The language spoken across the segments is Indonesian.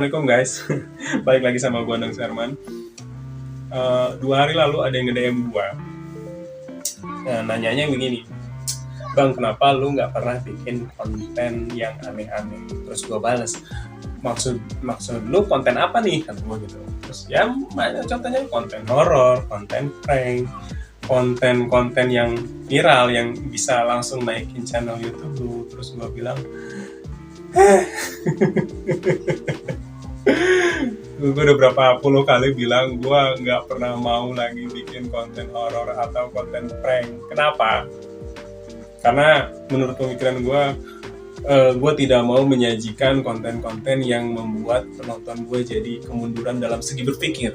Assalamualaikum guys, balik lagi sama gue Nang Serman. 2 hari lalu ada yang nge-DM gue, nanyanya begini, Bang kenapa lu nggak pernah bikin konten yang aneh-aneh? Terus gue balas, maksud lu konten apa nih? Kan gue gitu. Terus ya banyak contohnya, konten horor, konten prank, konten-konten yang viral yang bisa langsung naikin channel YouTube lu. Terus gue bilang, gue udah berapa puluh kali bilang gue nggak pernah mau lagi bikin konten horor atau konten prank. Kenapa? Karena menurut pemikiran gue tidak mau menyajikan konten-konten yang membuat penonton gue jadi kemunduran dalam segi berpikir.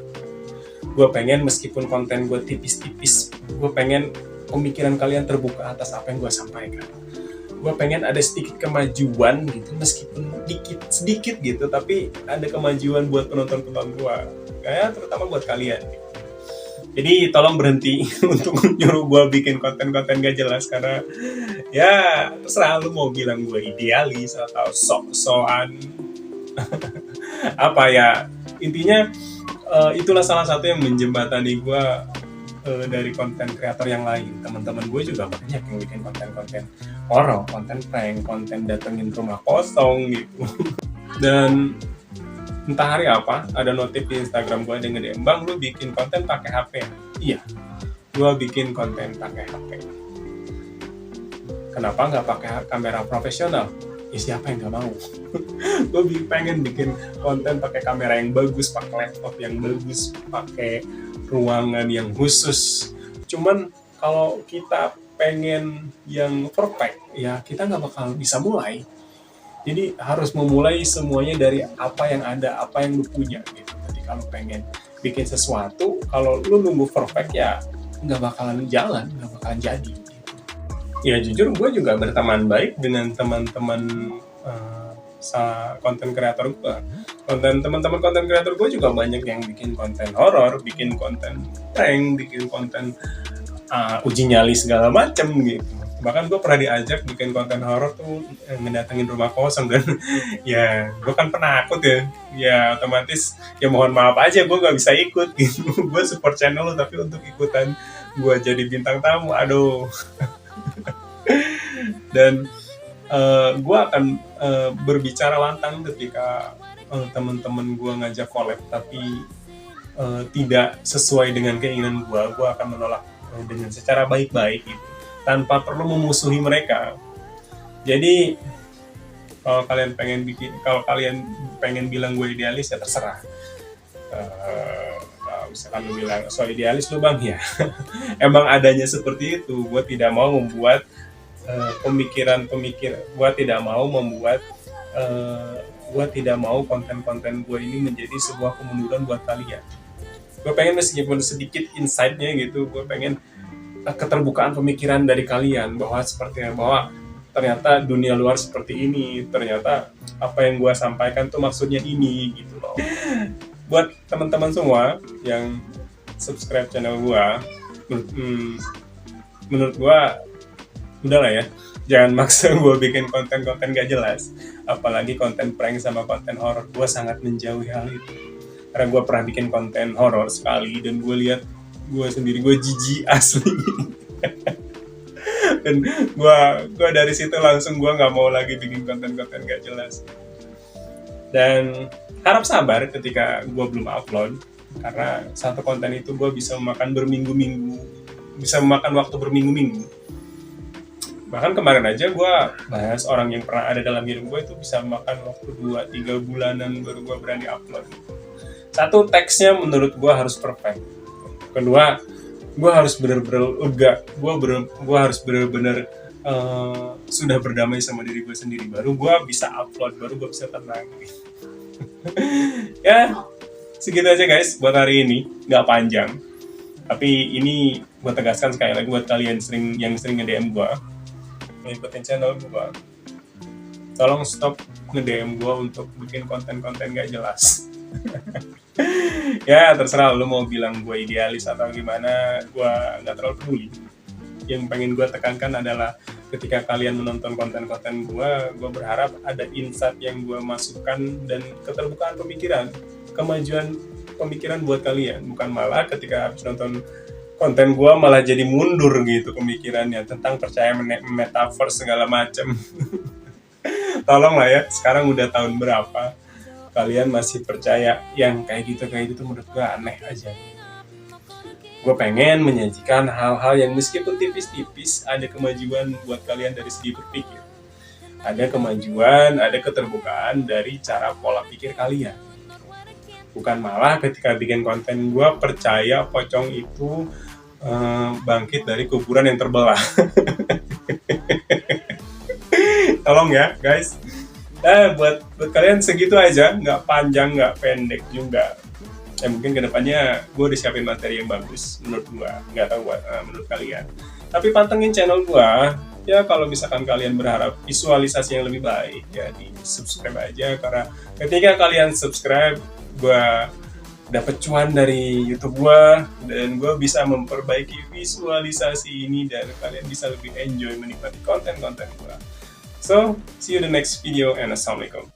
Gue pengen meskipun konten gue tipis-tipis, gue pengen pemikiran kalian terbuka atas apa yang gue sampaikan. Gue pengen ada sedikit kemajuan gitu, meskipun sedikit gitu, tapi ada kemajuan buat penonton-penonton gue, kayak terutama buat kalian gitu. Jadi tolong berhenti untuk nyuruh gue bikin konten-konten gak jelas, karena ya terserah lu mau bilang gue idealis atau sok-sokan apa ya, intinya itulah salah satu yang menjembatani gue dari konten kreator yang lain. Teman-teman gue juga banyak yang bikin konten-konten horor, konten prank, konten datengin rumah kosong gitu. Dan entah hari apa ada notif di Instagram gue ada yang nge-DM, Bang lu bikin konten pakai HP? Iya, gue bikin konten pakai HP. Kenapa nggak pakai kamera profesional? Ya siapa yang nggak mau? Gue pengen bikin konten pakai kamera yang bagus, pakai laptop yang bagus, pakai ruangan yang khusus. Cuman kalau kita pengen yang perfect, ya kita nggak bakal bisa mulai. Jadi harus memulai semuanya dari apa yang ada, apa yang lu punya gitu. Jadi kalau pengen bikin sesuatu, kalau lu nunggu perfect ya nggak bakalan jalan, nggak bakalan jadi. Ya jujur gue juga berteman baik dengan teman-teman konten kreator gue. Teman-teman konten kreator gue juga banyak yang bikin konten horor, bikin konten prank, bikin konten uji nyali segala macem gitu. Bahkan gue pernah diajak bikin konten horor tuh mendatengin rumah kosong, dan ya gue kan penakut ya otomatis ya mohon maaf aja gue nggak bisa ikut gitu. Gue support channel lo, tapi untuk ikutan gue jadi bintang tamu, aduh. Dan gue akan berbicara lantang ketika teman-teman gue ngajak collab tapi tidak sesuai dengan keinginan gue akan menolak dengan secara baik-baik gitu, tanpa perlu memusuhi mereka. Jadi kalau kalian pengen bilang gue idealis ya terserah. Misalkan lu bilang so idealis lu bang, ya emang adanya seperti itu. Gue tidak mau membuat gue tidak mau konten-konten gue ini menjadi sebuah kemunduran buat kalian. Gue pengen meskipun sedikit insight-nya gitu, gue pengen keterbukaan pemikiran dari kalian bahwa ternyata dunia luar seperti ini, ternyata apa yang gue sampaikan tuh maksudnya ini gitu loh. Buat teman-teman semua yang subscribe channel gue, menurut gue udahlah ya, jangan maksa gue bikin konten-konten gak jelas, apalagi konten prank sama konten horor. Gue sangat menjauhi hal itu, karena gue pernah bikin konten horor sekali dan gue lihat gue sendiri gue jijik asli. Dan gue dari situ langsung gue nggak mau lagi bikin konten-konten gak jelas. Dan harap sabar ketika gue belum upload, karena satu konten itu gue bisa memakan waktu berminggu-minggu. Bahkan kemarin aja gue bahas orang yang pernah ada dalam hidup gue itu bisa makan waktu 2-3 bulanan baru gue berani upload. Satu, teksnya menurut gue harus perfect. Kedua, gue harus benar-benar sudah berdamai sama diri gue sendiri, baru gue bisa upload, baru gue bisa tenang. Ya segitu aja guys buat hari ini, nggak panjang, tapi ini gue tegaskan sekali lagi buat kalian yang sering nge-DM gue, ngikutin channel gue, tolong stop nge-DM gue untuk bikin konten-konten gak jelas. Ya terserah lu mau bilang gue idealis atau gimana, gue nggak terlalu peduli. Yang pengen gue tekankan adalah ketika kalian menonton konten-konten gue berharap ada insight yang gue masukkan dan keterbukaan pemikiran, kemajuan pemikiran buat kalian, bukan malah ketika habis nonton konten gue malah jadi mundur gitu pemikirannya tentang percaya metaverse segala macam. Tolong lah ya, sekarang udah tahun berapa kalian masih percaya yang kayak gitu menurut gue aneh aja. Gue pengen menyajikan hal-hal yang meskipun tipis-tipis ada kemajuan buat kalian dari segi berpikir, ada kemajuan, ada keterbukaan dari cara pola pikir kalian. Bukan malah ketika bikin konten gue percaya pocong itu bangkit dari kuburan yang terbelah. Tolong ya guys. Buat kalian segitu aja, nggak panjang nggak pendek juga. Mungkin kedepannya gue udah siapin materi yang bagus menurut gue, nggak tahu menurut kalian. Tapi pantengin channel gue ya, kalau misalkan kalian berharap visualisasi yang lebih baik ya di subscribe aja, karena ketika kalian subscribe gue dapat cuan dari YouTube gue dan gue bisa memperbaiki visualisasi ini dan kalian bisa lebih enjoy menikmati konten-konten gue. So, see you in the next video and assalamualaikum.